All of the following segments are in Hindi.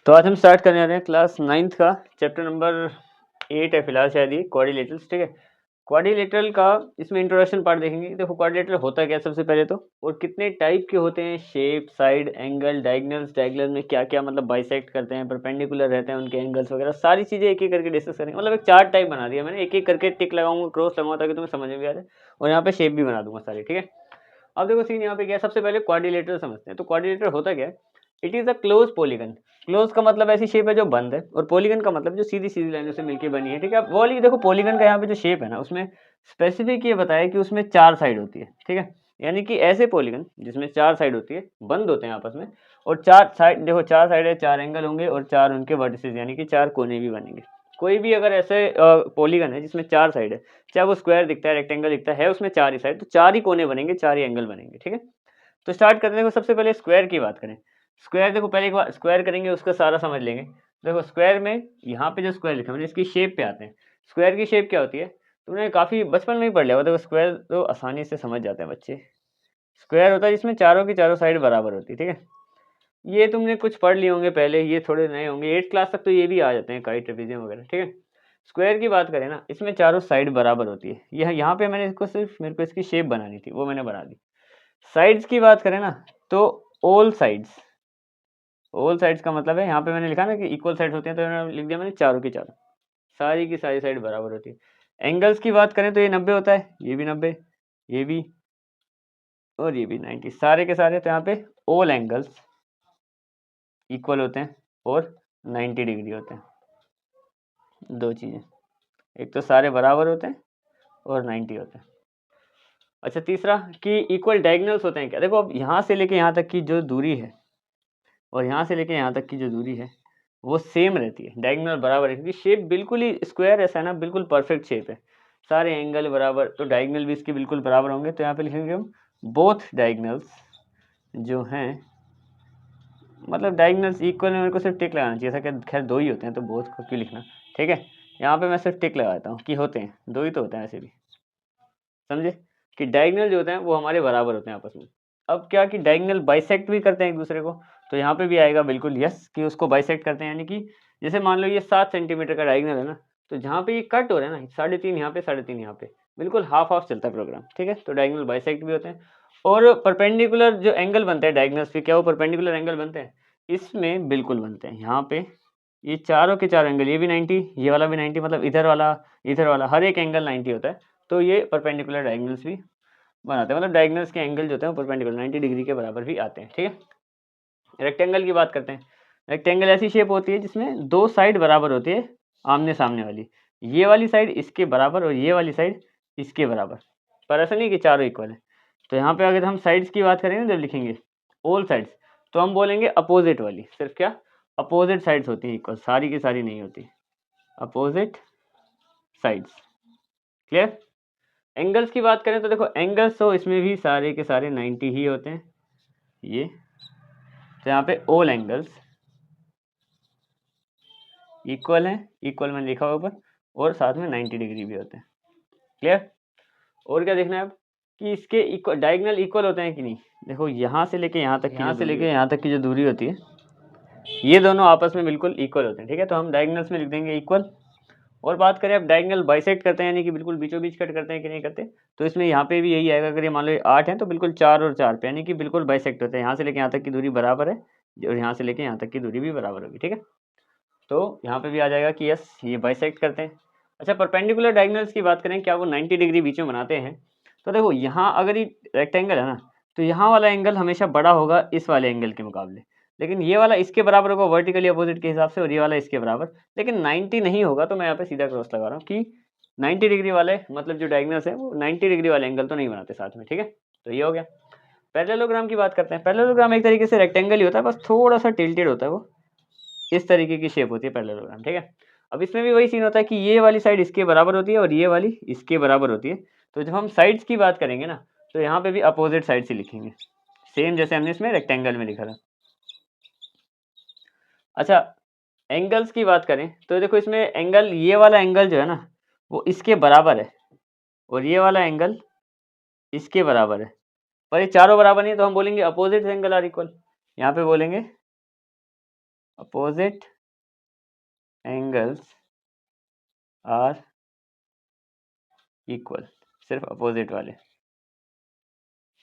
तो आज हम स्टार्ट करने वाले हैं क्लास 9th का चैप्टर नंबर 8 है फिलहाल शायद ये क्वाड्रिलेटरल्स। ठीक है, क्वाड्रिलेटरल का इसमें इंट्रोडक्शन पार्ट देखेंगे। देखो क्वाड्रिलेटरल होता क्या है सबसे पहले तो, और कितने टाइप के होते हैं, shape, side, angle, diagonals, diagonal में क्या क्या मतलब बाइसेक्ट करते हैं, परपेंडिकुलर रहते हैं उनके एंगल्स वगैरह, सारी चीज़ें एक एक करके डिस्कस करेंगे। मतलब एक चार्ट टाइप बना दिया मैंने, एक एक करके टिक लगाऊंगा, क्रॉस लगाऊंगा ताकि तुम्हें समझ में भी आ जाए, और यहाँ पे शेप भी बना दूंगा सारी। ठीक है, अब देखो सीन यहाँ पे क्या है, सबसे पहले क्वाड्रिलेटरल समझते हैं। तो क्वाड्रिलेटरल होता क्या है, it is a close polygon. Close का मतलब ऐसी शेप है जो बंद है, और पॉलीगन का मतलब जो सीधी सीधी लाइनों से मिलकर बनी है। ठीक है, वो वाली देखो पॉलीगन का यहाँ पे जो शेप है ना, उसमें स्पेसिफिक ये बताया कि उसमें 4 साइड होती है। ठीक है, यानी कि ऐसे पॉलीगन जिसमें 4 साइड होती है, बंद होते हैं आपस में, और 4 साइड, देखो 4 साइड है, 4 एंगल होंगे, और 4 उनके वर्टिसेस यानी कि 4 कोने भी बनेंगे। कोई भी अगर ऐसे पॉलीगन है जिसमें 4 साइड है, चाहे वो स्क्वायर दिखता है, रेक्टेंगल दिखता है, उसमें 4 ही साइड, तो 4 ही कोने बनेंगे, 4 ही एंगल बनेंगे। ठीक है, तो स्टार्ट करते हैं। सबसे पहले स्क्वायर की बात करें। स्क्वायर देखो, पहले एक बार स्क्वायर करेंगे उसका सारा समझ लेंगे। देखो स्क्वायर में यहाँ पे जो स्क्वायर लिखा है, इसकी शेप पे आते हैं। स्क्वायर की शेप क्या होती है, तुमने काफ़ी बचपन में ही पढ़ लिया होगा। देखो स्क्वायर तो आसानी से समझ जाते हैं बच्चे। स्क्वायर होता है जिसमें चारों की चारों साइड बराबर होती है। ठीक है, ये तुमने कुछ पढ़ लिए होंगे पहले, ये थोड़े नए होंगे, 8th क्लास तक तो ये भी आ जाते हैं, काइट ट्रेपेजियम वगैरह। ठीक है, स्क्वायर की बात करें ना, इसमें चारों साइड बराबर होती है। यह यहाँ पे मैंने इसको सिर्फ, मेरे को इसकी शेप बनानी थी, वो मैंने बना दी। साइड्स की बात करें ना, तो ऑल साइड्स, ऑल साइड्स का मतलब है, यहाँ पे मैंने लिखा ना कि इक्वल साइड्स होते हैं, तो मैंने लिख दिया मैंने चारों की चारों, सारी की सारी साइड बराबर होती है। एंगल्स की बात करें तो ये 90 होता है, ये भी 90, ये भी, और ये भी 90, सारे के सारे। तो यहाँ पे ऑल एंगल्स इक्वल होते हैं और 90 डिग्री होते हैं। दो चीज़ें, एक तो सारे बराबर होते हैं और 90 होते हैं। अच्छा, तीसरा कि इक्वल डायगोनल्स होते हैं क्या। देखो अब यहाँ से लेके यहाँ तक की जो दूरी है, और यहाँ से लेके यहाँ तक की जो दूरी है, वो सेम रहती है, डायगोनल बराबर है, क्योंकि शेप बिल्कुल ही स्क्वायर ऐसा है ना, बिल्कुल परफेक्ट शेप है, सारे एंगल बराबर, तो डायगोनल भी इसके बिल्कुल बराबर होंगे। तो यहाँ पे लिखेंगे हम बोथ डायगोनल्स जो हैं, मतलब डायगोनल्स इक्वल में मेरे को सिर्फ टिक लगाना चाहिए, ऐसा क्या, खैर 2 ही होते हैं तो बोथ को क्यों लिखना। ठीक है, यहाँ पे मैं सिर्फ टिक लगाता हूँ कि होते हैं 2 ही तो होते हैं वैसे भी, समझे, कि डायगोनल जो होते हैं वो हमारे बराबर होते हैं आपस में। अब क्या कि डायगोनल बाइसेक्ट भी करते हैं एक दूसरे को, तो यहाँ पे भी आएगा बिल्कुल यस कि उसको बाइसेक्ट करते हैं, यानी कि जैसे मान लो ये 7 सेंटीमीटर का डायगोनल है ना, तो जहाँ पे ये कट हो रहा है ना, 3.5 यहाँ पे, 3.5 यहाँ पे, बिल्कुल हाफ हाफ चलता है प्रोग्राम। ठीक है, तो डायगोनल बाइसेक्ट भी होते हैं। और परपेंडिकुलर जो एंगल बनते हैं डायगोनल्स पे, क्या वो परपेंडिकुलर एंगल बनते हैं, इसमें बिल्कुल बनते हैं। यहाँ पे ये चारों के चार एंगल, ये भी 90, ये वाला भी 90, मतलब इधर वाला हर एक एंगल 90 होता है। तो ये परपेंडिकुलर डायगोनल्स भी बनाते हैं, मतलब डायगोनल्स के एंगल जो होते हैं वो परपेंडिकुलर 90 डिग्री के बराबर भी आते हैं। ठीक है, रेक्टेंगल की बात करते हैं। रेक्टेंगल ऐसी शेप होती है जिसमें 2 साइड बराबर होती है, आमने सामने वाली, ये वाली साइड इसके बराबर और ये वाली साइड इसके बराबर, पर ऐसा नहीं कि चारों इक्वल है। तो यहाँ पे अगर हम साइड्स की बात करेंगे जब लिखेंगे ऑल साइड्स, तो हम बोलेंगे अपोजिट वाली, सिर्फ क्या, अपोजिट साइड्स होती हैं इक्वल, सारी की सारी नहीं होती, अपोजिट साइड्स। क्लियर। एंगल्स की बात करें तो देखो एंगल्स तो इसमें भी सारे के सारे 90 ही होते हैं, ये, तो यहाँ पे ऑल एंगल्स इक्वल हैं, इक्वल मैंने लिखा हुआ ऊपर, और साथ में 90 डिग्री भी होते हैं। क्लियर। और क्या देखना है अब कि इसके इक्वल, डायगोनल इक्वल होते हैं कि नहीं। देखो यहाँ से लेके यहाँ तक, यहाँ से लेके यहाँ तक की जो दूरी होती है, ये दोनों आपस में बिल्कुल इक्वल होते हैं। ठीक है, तो हम डायगोनल्स में लिख देंगे इक्वल। और बात करें अब डायगोनल बाइसेक्ट करते हैं, यानी कि बिल्कुल बीचों बीच कट करते हैं कि नहीं करते, तो इसमें यहाँ पे भी यही आएगा। अगर ये मान लो 8 है तो बिल्कुल 4 और 4 पे, यानी कि बिल्कुल बाइसेक्ट होते हैं, यहाँ से लेके यहाँ तक की दूरी बराबर है, और यहाँ से लेके यहाँ तक की दूरी भी बराबर होगी। ठीक है, तो यहाँ पे भी आ जाएगा कि यस ये बाइसेक्ट करते हैं। अच्छा, परपेंडिकुलर डायगोनल्स की बात करें, क्या वो 90 डिग्री बीच में बनाते हैं। तो देखो यहाँ अगर ये रेक्टेंगल है ना, तो यहाँ वाला एंगल हमेशा बड़ा होगा इस वाले एंगल के मुकाबले, लेकिन ये वाला इसके बराबर होगा वर्टिकली अपोजिट के हिसाब से, और ये वाला इसके बराबर, लेकिन 90 नहीं होगा। तो मैं यहाँ पे सीधा क्रॉस लगा रहा हूँ कि 90 डिग्री वाले, मतलब जो डायगोनल्स है वो 90 डिग्री वाले एंगल तो नहीं बनाते साथ में। ठीक है, तो ये हो गया। पैरेललोग्राम की बात करते हैं। पैरेललोग्राम एक तरीके से रेक्टेंगल ही होता है, बस थोड़ा सा टिल्टेड होता है, वो इस तरीके की शेप होती है पैरेललोग्राम। ठीक है, अब इसमें भी वही सीन होता है कि ये वाली साइड इसके बराबर होती है और ये वाली इसके बराबर होती है। तो जब हम साइड्स की बात करेंगे ना, तो यहाँ पे भी अपोजिट साइड से लिखेंगे, सेम जैसे हमने इसमें रेक्टेंगल में लिखा था। अच्छा, एंगल्स की बात करें तो देखो इसमें एंगल, ये वाला एंगल जो है ना वो इसके बराबर है, और ये वाला एंगल इसके बराबर है, पर ये चारों बराबर नहीं है, तो हम बोलेंगे अपोजिट एंगल आर इक्वल। यहाँ पे बोलेंगे अपोजिट एंगल्स आर इक्वल, सिर्फ अपोजिट वाले।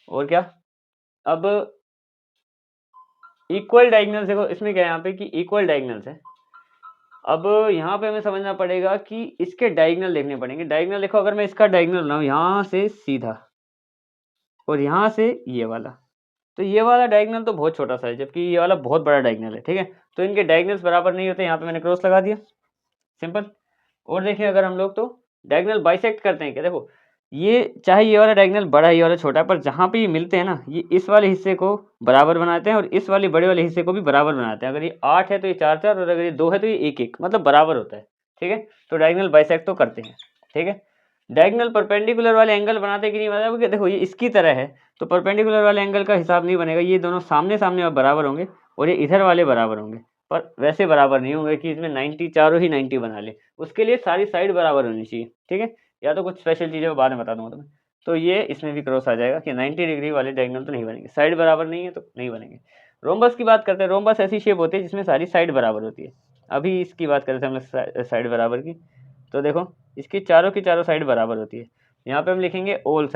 और क्या, अब इक्वल डायगोनल्स देखो इसमें क्या है यहाँ पे कि इक्वल डायगोनल्स है। अब यहाँ पे हमें समझना पड़ेगा कि इसके डायगोनल देखने पड़ेंगे। डायगोनल देखो, अगर मैं इसका डायगोनल बनाऊँ यहाँ से सीधा और यहाँ से ये वाला, तो ये वाला डायगोनल तो बहुत छोटा सा है, जबकि ये वाला बहुत बड़ा डायगोनल है। ठीक है, तो इनके डायगोनल्स बराबर नहीं होते, यहाँ पे मैंने क्रॉस लगा दिया, सिंपल। और देखिए अगर हम लोग तो डायगोनल बाइसेक्ट करते हैं क्या, देखो ये चाहे ये वाला डायगोनल बड़ा है, ये वाला छोटा है, पर जहाँ पे ये मिलते हैं ना, ये इस वाले हिस्से को बराबर बनाते हैं और इस वाले बड़े वाले हिस्से को भी बराबर बनाते हैं। अगर ये 8 है तो ये 4 4, और अगर ये 2 है तो ये 1 1, मतलब बराबर होता है। ठीक है, तो डायगोनल बाइसेक्ट तो करते हैं। ठीक है, डायगोनल परपेंडिकुलर वाले एंगल बनाते कि नहीं बनाते, क्योंकि देखो ये इसकी तरह है तो परपेंडिकुलर वाले एंगल का हिसाब नहीं बनेगा। ये दोनों सामने सामने बराबर होंगे और ये इधर वाले बराबर होंगे, पर वैसे बराबर नहीं होंगे कि इसमें 90 चारों ही 90 बना ले। उसके लिए सारी साइड बराबर होनी चाहिए। ठीक है, या तो कुछ स्पेशल चीज़ें बाद में बता दूंगा तुम्हें। तो ये इसमें भी क्रॉस आ जाएगा कि 90 डिग्री वाले डायगोनल तो नहीं बनेंगे, साइड बराबर नहीं है तो नहीं बनेंगे। रोम्बस की बात करते हैं। रोम्बस ऐसी शेप होती है जिसमें सारी साइड बराबर होती है। अभी इसकी बात करते हैं हम लोग साइड बराबर की, तो देखो इसकी चारों साइड बराबर होती है। यहाँ पे हम लिखेंगे ऑल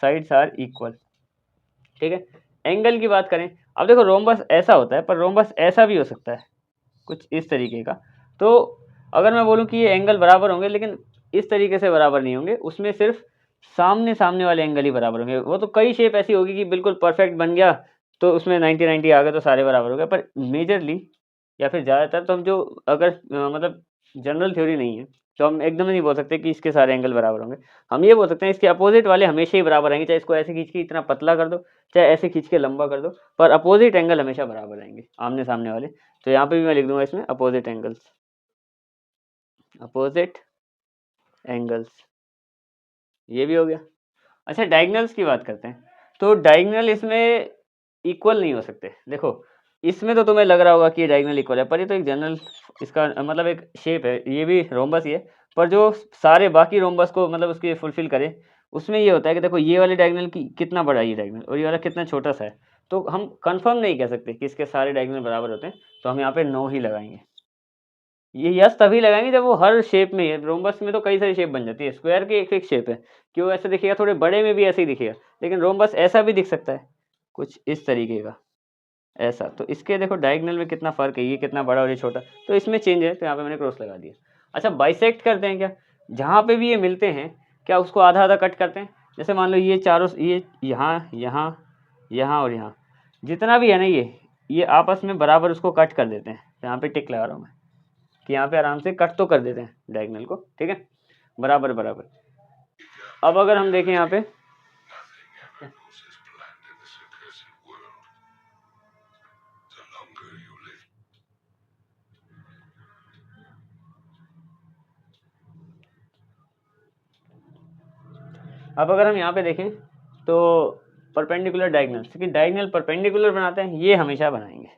साइड्स आर इक्वल। ठीक है, एंगल की बात करें, अब देखो रोम्बस ऐसा होता है, पर रोम्बस ऐसा भी हो सकता है कुछ इस तरीके का। तो अगर मैं बोलूँ कि ये एंगल बराबर होंगे, लेकिन इस तरीके से बराबर नहीं होंगे, उसमें सिर्फ सामने सामने वाले एंगल ही बराबर होंगे। वो तो कई शेप ऐसी होगी कि बिल्कुल परफेक्ट बन गया तो उसमें 90 90 आ गए तो सारे बराबर हो गए, पर मेजरली या फिर ज़्यादातर तो हम जो अगर मतलब जनरल थ्योरी नहीं है तो हम एकदम नहीं बोल सकते कि इसके सारे एंगल बराबर होंगे। हम ये बोल सकते हैं इसके अपोजिट वाले हमेशा ही बराबर रहेंगे, चाहे इसको ऐसे खींच के इतना पतला कर दो, चाहे ऐसे खींच के लंबा कर दो, पर अपोजिट एंगल हमेशा बराबर रहेंगे आमने सामने वाले। तो यहाँ पे भी मैं लिख दूंगा इसमें अपोजिट एंगल्स, ये भी हो गया। अच्छा, डायगोनल्स की बात करते हैं। तो डायगोनल इसमें इक्वल नहीं हो सकते। देखो इसमें तो तुम्हें लग रहा होगा कि ये डायगोनल इक्वल है, पर ये तो एक जनरल इसका मतलब एक शेप है, ये भी रोम्बस ही है, पर जो सारे बाकी रोम्बस को मतलब उसके फुलफिल करे, उसमें ये होता है कि देखो ये वाले डायगोनल की कितना बड़ा है ये डायगोनल और ये वाला कितना छोटा सा है। तो हम कंफर्म नहीं कह सकते कि इसके सारे डायगोनल बराबर होते हैं, तो हम यहाँ पे नो ही लगाएंगे। ये यस तभी लगाएंगे जब वो हर शेप में है। रोम्बस में तो कई सारी शेप बन जाती है, स्क्वायर की एक फिक्स शेप है कि वो ऐसे दिखेगा, थोड़े बड़े में भी ऐसे ही दिखेगा, लेकिन रोम्बस ऐसा भी दिख सकता है कुछ इस तरीके का, ऐसा। तो इसके देखो डायगोनल में कितना फर्क है, ये कितना बड़ा और ये छोटा, तो इसमें चेंज है, तो यहाँ पे मैंने क्रॉस लगा दिया। अच्छा, बाइसेक्ट करते हैं क्या, जहाँ पे भी ये मिलते हैं क्या उसको आधा आधा कट करते हैं। जैसे मान लो ये चारों, ये यहाँ यहाँ यहाँ और यहाँ जितना भी है ना, ये आपस में बराबर उसको कट कर देते हैं। तो यहाँ पे टिक लगा रहा हूँ मैं कि यहाँ पे आराम से कट तो कर देते हैं डायगोनल को। ठीक है, बराबर बराबर। अब अगर हम देखें यहाँ पे, अब अगर हम यहाँ पे देखें तो परपेंडिकुलर डायगोनल, क्योंकि डायगोनल परपेंडिकुलर बनाते हैं, ये हमेशा बनाएंगे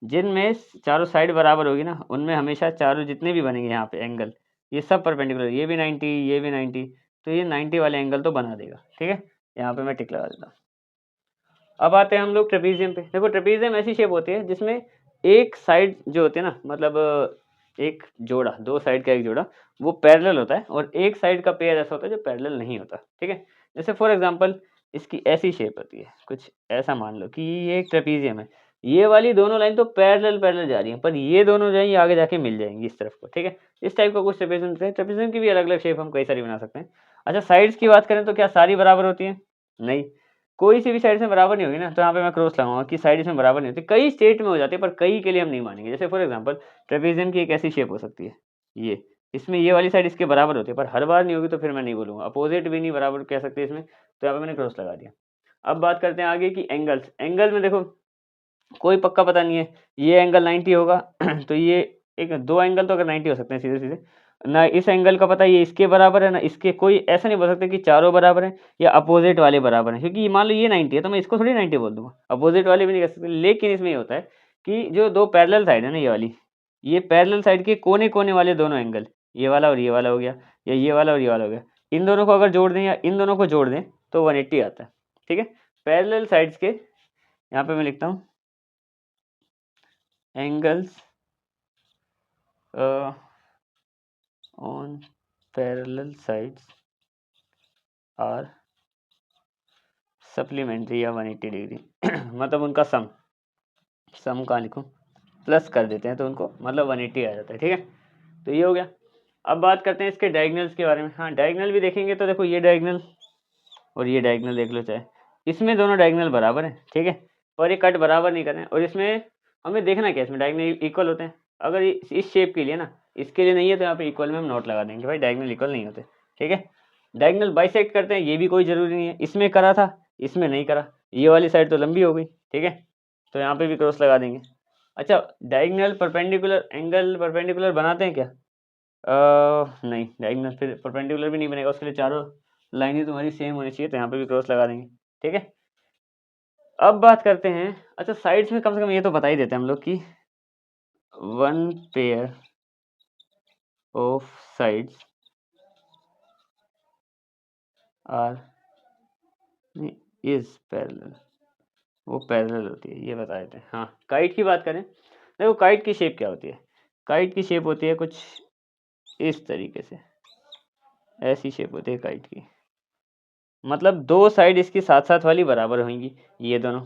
जिनमें चारों साइड बराबर होगी ना, उनमें हमेशा चारों जितने भी बनेंगे यहाँ पे एंगल, ये सब परपेंडिकुलर, ये भी 90 ये भी 90, तो ये 90 वाले एंगल तो बना देगा। ठीक है, यहाँ पे मैं टिक लगा देता हूँ। अब आते हैं हम लोग ट्रेपीजियम पे। देखो ट्रेपीजियम ऐसी शेप होती है जिसमें एक साइड जो होती है ना, मतलब एक जोड़ा, दो साइड का एक जोड़ा वो पैरेलल होता है, और एक साइड का पेयर ऐसा होता है जो पैरेलल नहीं होता। ठीक है, जैसे फॉर एग्जांपल इसकी ऐसी शेप होती है कुछ ऐसा, मान लो कि ये एक ट्रेपीजियम है, ये वाली दोनों लाइन तो पैरेलल पैरेलल जा रही हैं, पर ये दोनों जो है ये आगे जाके मिल जाएंगी इस तरफ को। ठीक है, इस टाइप का कुछ ट्रेपीजियम है। ट्रेपीजियम की भी अलग अलग शेप हम कई सारी बना सकते हैं। अच्छा, साइड्स की बात करें तो क्या सारी बराबर होती है, नहीं, कोई सी भी साइड से बराबर नहीं होगी ना, तो यहाँ पे मैं क्रॉस लगाऊंगा कि साइड इसमें बराबर नहीं होती। कई स्टेट में हो जाती है, पर कई के लिए हम नहीं मानेंगे। जैसे फॉर एग्जांपल ट्रेपीजियम की एक ऐसी शेप हो सकती है, ये इसमें ये वाली साइड इसके बराबर होती है, पर हर बार नहीं होगी, तो फिर मैं नहीं बोलूँगा। अपोजिट भी नहीं बराबर कह सकते इसमें, तो यहाँ पे मैंने क्रॉस लगा दिया। अब बात करते हैं आगे की एंगल्स। एंगल में देखो कोई पक्का पता नहीं है, ये एंगल 90 होगा तो ये एक दो एंगल तो अगर 90 हो सकते हैं सीधे सीधे, ना इस एंगल का पता ये इसके बराबर है ना इसके, कोई ऐसा नहीं बोल सकते कि चारों बराबर हैं या अपोजिट वाले बराबर हैं, क्योंकि मान लो ये 90 है तो मैं इसको थोड़ी 90 बोल दूंगा, अपोजिट वाले भी नहीं कर सकते। लेकिन इसमें ये होता है कि जो दो पैरेलल साइड है ना, ये वाली, ये पैरेलल साइड के कोने कोने वाले दोनों एंगल, ये वाला और ये वाला हो गया, या ये वाला और ये वाला हो गया, इन दोनों को अगर जोड़ दें या इन दोनों को जोड़ दें तो 180 आता है। ठीक है, पैरेलल साइड्स के, यहाँ पे मैं लिखता हूँ angles on parallel sides are supplementary या 180 डिग्री मतलब उनका सम कहाँ लिखूँ, प्लस कर देते हैं तो उनको मतलब 180 आ जाता है। ठीक है, तो ये हो गया। अब बात करते हैं इसके डायगनल्स के बारे में। हाँ, डायगनल भी देखेंगे तो देखो ये डायगनल और ये डायगनल देख लो, चाहे इसमें दोनों डायगनल बराबर हैं। ठीक है, और ये कट बराबर नहीं कर रहे हैं। और इसमें हमें देखना क्या, इसमें डायगनल इक्वल होते हैं। अगर इस शेप के लिए ना, इसके लिए नहीं है तो यहाँ पे इक्वल में हम नोट लगा देंगे भाई डायगनल इक्वल नहीं होते। ठीक है, डायगनल बाइसेक्ट करते हैं, ये भी कोई ज़रूरी नहीं है। इसमें करा था, इसमें नहीं करा, ये वाली साइड तो लंबी हो गई। ठीक है, तो यहाँ पे भी क्रॉस लगा देंगे। अच्छा, डायगनल परपेंडिकुलर एंगल परपेंडिकुलर बनाते हैं क्या? नहीं, डायगनल फिर परपेंडिकुलर भी नहीं बनेगा, उसके लिए चारों लाइनें तुम्हारी सेम होनी चाहिए, तो यहाँ पे भी क्रॉस लगा देंगे। ठीक है, अब बात करते हैं, अच्छा साइड्स में कम से कम ये तो बता ही देते हैं हम लोग कि 1 pair of sides are is parallel, वो पैरेलल होती है, ये बता देते हैं। हाँ, काइट की बात करें, देखो काइट की शेप क्या होती है, काइट की शेप होती है कुछ इस तरीके से, ऐसी शेप होती है काइट की। मतलब दो साइड इसकी साथ साथ वाली बराबर होंगी, ये दोनों,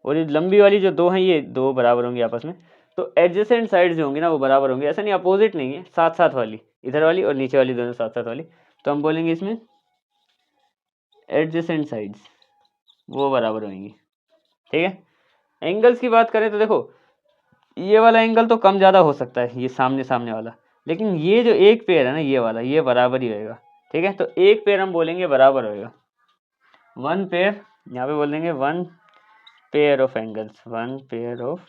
और ये लंबी वाली जो दो हैं ये दो बराबर होंगी आपस में। तो एडजेसेंट साइड जो होंगी ना वो बराबर होंगी, ऐसा नहीं अपोजिट नहीं है, साथ साथ वाली, इधर वाली और नीचे वाली दोनों साथ साथ वाली। तो हम बोलेंगे इसमें एडजेसेंट साइड्स वो बराबर होंगी। ठीक है, एंगल्स की बात करें तो देखो ये वाला एंगल तो कम ज़्यादा हो सकता है, ये सामने सामने वाला, लेकिन ये जो एक पेयर है ना ये वाला, ये बराबर ही होएगा। ठीक है, तो एक पेयर हम बोलेंगे बराबर होएगा, 1 पेयर, यहाँ पे बोल देंगे 1 pair of angles, 1 pair of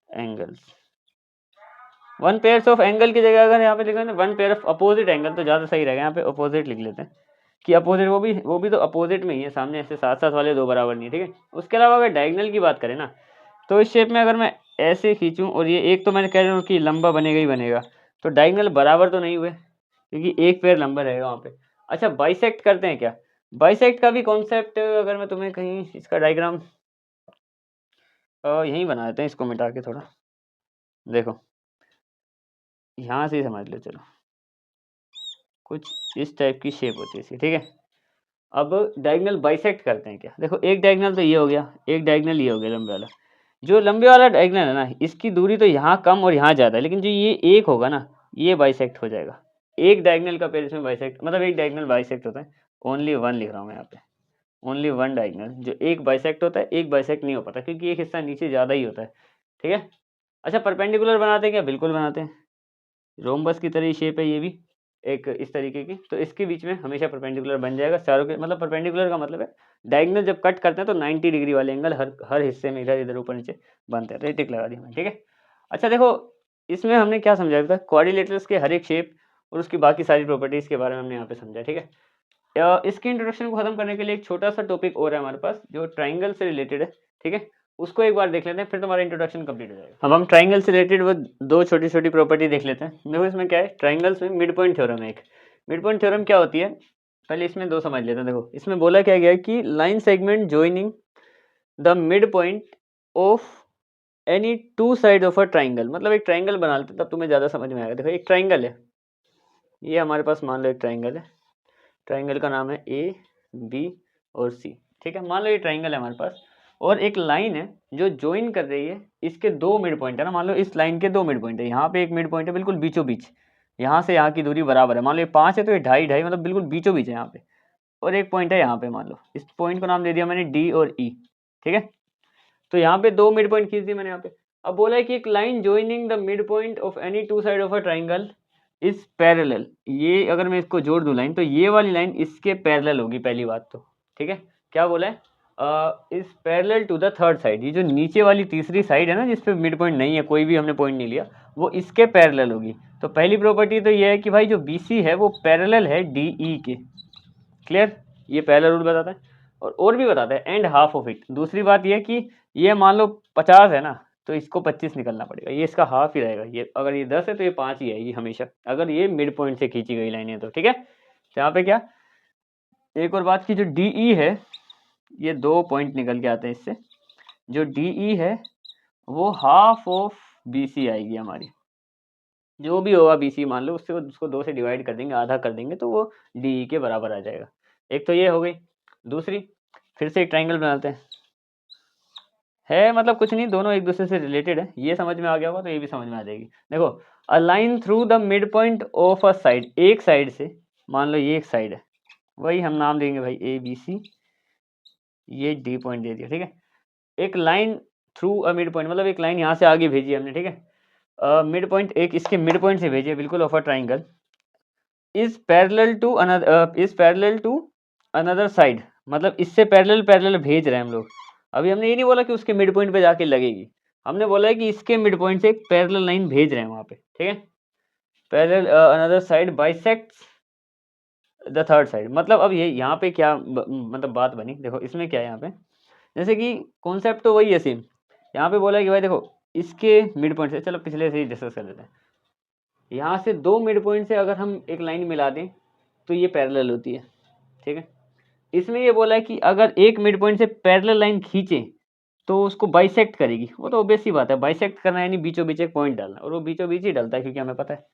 angles. 1 pair of angle की जगह अगर यहाँ पे लिखा है ना 1 पेयर ऑफ अपोजिट एंगल तो ज़्यादा सही रहेगा। यहाँ पे अपोजिट लिख लेते हैं कि अपोजिट, वो भी तो अपोजिट में ही है, सामने ऐसे साथ साथ वाले दो बराबर नहीं है। ठीक है, उसके अलावा अगर डायगनल की बात करें ना, तो इस शेप में अगर मैं ऐसे खींचूं और ये एक तो मैंने कह रहा हूँ कि लंबा बनेगा ही बनेगा, तो डायगनल बराबर तो नहीं हुए क्योंकि एक पेयर लंबा रहेगा वहाँ पे। अच्छा, बाइसेक्ट करते हैं क्या? बाइसेक्ट का भी कॉन्सेप्ट अगर मैं तुम्हें कहीं इसका डायग्राम यहीं बना देते हैं, इसको मिटा के थोड़ा देखो, यहाँ से ही समझ लो। चलो, कुछ इस टाइप की शेप होती है इसकी। ठीक है, अब डायगनल बाइसेक्ट करते हैं क्या? देखो, एक डायगनल तो ये हो गया, एक डायगनल ये हो गया लंबे वाला। जो लंबे वाला डायगनल है ना, इसकी दूरी तो यहाँ कम और यहाँ ज़्यादा है, लेकिन जो ये एक होगा ना ये बाइसेक्ट हो जाएगा। एक डायगनल का पेयर इसमें बाइसेक्ट, मतलब एक डायगनल बाइसेक्ट होता है, ओनली 1 लिख रहा हूँ मैं यहाँ पे, ओनली 1 डायगनल जो एक बाइसेक्ट होता है, एक बाइसेक्ट नहीं हो पाता क्योंकि एक हिस्सा नीचे ज़्यादा ही होता है। ठीक है, अच्छा परपेंडिकुलर बनाते हैं क्या? बिल्कुल बनाते हैं, रोम्बस की तरह शेप है ये भी एक इस तरीके की, तो इसके बीच में हमेशा परपेंडिकुलर बन जाएगा चारों के। मतलब परपेंडिकुलर का मतलब है डायगनल जब कट करते हैं तो 90 डिग्री वाले एंगल हर हिस्से में इधर इधर ऊपर नीचे बनते हैं। तो ये टिक लगा दी मैंने। ठीक है, अच्छा देखो इसमें हमने क्या समझाया था, क्वाड्रिलेटरल्स के हर एक शेप और उसकी बाकी सारी प्रॉपर्टीज़ के बारे में हमने यहाँ पे समझा। ठीक है, इसके इंट्रोडक्शन को खत्म करने के लिए एक छोटा सा टॉपिक और है हमारे पास जो ट्राइंगल से रिलेटेड है। ठीक है, उसको एक बार देख लेते हैं, फिर तुम्हारा इंट्रोडक्शन कंप्लीट हो जाएगा। अब हम ट्राइंगल से रिलेटेड वो दो छोटी छोटी प्रॉपर्टी देख लेते हैं। देखो इसमें क्या है, ट्राइंगल्स में मिड पॉइंट थ्योरम है एक। मिड पॉइंट थ्योरम क्या होती है, पहले इसमें दो समझ लेते हैं। देखो इसमें बोला क्या गया कि line segment joining the mid point of any two side of a triangle, मतलब एक ट्राइंगल बना लेते तब तुम्हें ज़्यादा समझ में आएगा। देखो एक ट्राइंगल है, ये हमारे पास मान लो एक ट्राइंगल है, ट्राइंगल का नाम है ए बी और सी। ठीक है, मान लो ये ट्राइंगल है हमारे पास, और एक लाइन है जो ज्वाइन कर रही है, इसके दो मिड पॉइंट है ना, मान लो इस लाइन के दो मिड पॉइंट है, यहाँ पे एक मिड पॉइंट है बिल्कुल बीचों बीच, यहाँ से यहाँ की दूरी बराबर है, मान लो ये 5 है तो ये 2.5 मतलब बिल्कुल बीचों बीच है यहाँ पे, और एक पॉइंट है यहाँ पे, मान लो इस पॉइंट को नाम दे दिया मैंने डी और ई। ठीक है, तो यहाँ पे दो मिड पॉइंट खींच दी मैंने यहाँ पे। अब बोला है कि एक line joining the mid point of any two side of a triangle is parallel, ये अगर मैं इसको जोड़ दूं लाइन, तो ये वाली लाइन इसके पैरेलल होगी पहली बात तो। ठीक है, क्या बोला है, is parallel to the third side, ये जो नीचे वाली तीसरी साइड है ना जिसपे मिड पॉइंट नहीं है, कोई भी हमने पॉइंट नहीं लिया, वो इसके पैरेलल होगी। तो पहली प्रॉपर्टी तो ये है कि भाई जो BC है वो पैरेलल है DE के। क्लियर, ये पहला रूल बताता है, और भी बताता है एंड हाफ ऑफ इट। दूसरी बात ये कि ये मान लो 50 है ना, तो इसको 25 निकलना पड़ेगा, ये इसका हाफ ही रहेगा। ये अगर ये 10 है तो ये 5 ही आएगी हमेशा, अगर ये मिड पॉइंट से खींची गई लाइन है तो। ठीक है, तो यहाँ पे क्या, एक और बात की जो DE है, ये 2 पॉइंट निकल के आते हैं इससे, जो DE है वो हाफ ऑफ BC आएगी हमारी, जो भी होगा BC मान लो, उससे उसको 2 से डिवाइड कर देंगे, आधा कर देंगे तो वो DE के बराबर आ जाएगा। एक तो ये हो गई। दूसरी, फिर से एक ट्रायंगल बनाते हैं। है मतलब कुछ नहीं, दोनों एक दूसरे से रिलेटेड है। ये समझ में आ गया होगा तो ये भी समझ में आ जाएगी। देखो, a line through the mid point of a side, एक साइड से, मान लो ये एक साइड है, वही हम नाम देंगे भाई ABC, ये D पॉइंट दे दिया, ठीक है। एक line through a mid point, मतलब एक लाइन यहाँ से आगे भेजी हमने, ठीक है। मिड पॉइंट, एक इसके मिड पॉइंट से भेजी है बिल्कुल, of a triangle is parallel to another side, मतलब इससे पैरेलल भेज रहे हैं हम लोग। अभी हमने ये नहीं बोला कि उसके मिड पॉइंट पे जाके लगेगी, हमने बोला है कि इसके मिड पॉइंट से एक पैरेलल लाइन भेज रहे हैं वहाँ पे, ठीक है। Parallel another side bisects the third side, मतलब अब ये यहाँ पे क्या मतलब बात बनी, देखो इसमें क्या है यहाँ पे, जैसे कि कॉन्सेप्ट तो वही है सेम। यहाँ पे बोला है कि भाई देखो, इसके मिड पॉइंट से, चलो पिछले से ही डिस्कस कर लेते हैं। यहाँ से 2 मिड पॉइंट से अगर हम एक लाइन मिला दें तो ये पैरेलल होती है, ठीक है। इसमें ये बोला है कि अगर एक मिड पॉइंट से पैरेलल लाइन खींचे तो उसको बाइसेक्ट करेगी। वो तो ऑब्वियस सी बात है, बाइसेक्ट करना यानी बीचों बीच एक पॉइंट डालना, और वो बीचों बीच ही डलता है क्योंकि हमें पता है,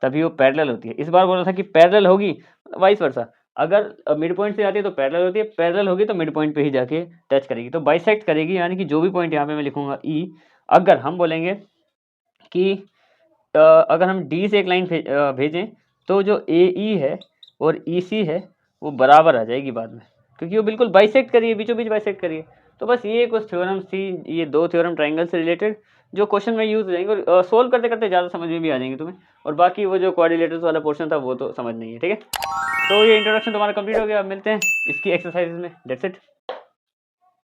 तभी वो पैरेलल होती है। इस बार बोला था कि पैरेलल होगी, वाइस वर्सा, अगर मिड पॉइंट से आती है तो पैरेलल होती है, पैरेलल होगी तो मिड पॉइंट पे ही जाके टच करेगी, तो बाइसेक्ट करेगी, यानी कि जो भी पॉइंट यहाँ पे मैं लिखूंगा E, अगर हम बोलेंगे कि अगर हम D से एक लाइन भेजें तो जो AE है और EC है वो बराबर आ जाएगी बाद में, क्योंकि वो बिल्कुल बाइसेक्ट करिए, बीचों बीच बाइसेक्ट करिए। तो बस ये कुछ थ्योरम थी, ये 2 थ्योरम ट्राइंगल से रिलेटेड, जो क्वेश्चन में यूज हो जाएंगे और सोल्व करते करते ज़्यादा समझ में भी आ जाएंगे तुम्हें। और बाकी वो जो क्वाड्रिलेटरल्स वाला पोर्शन था वो तो समझ नहीं है, ठीक है। तो ये इंट्रोडक्शन तुम्हारा कंप्लीट हो गया, अब मिलते हैं इसकी एक्सरसाइज में। That's it.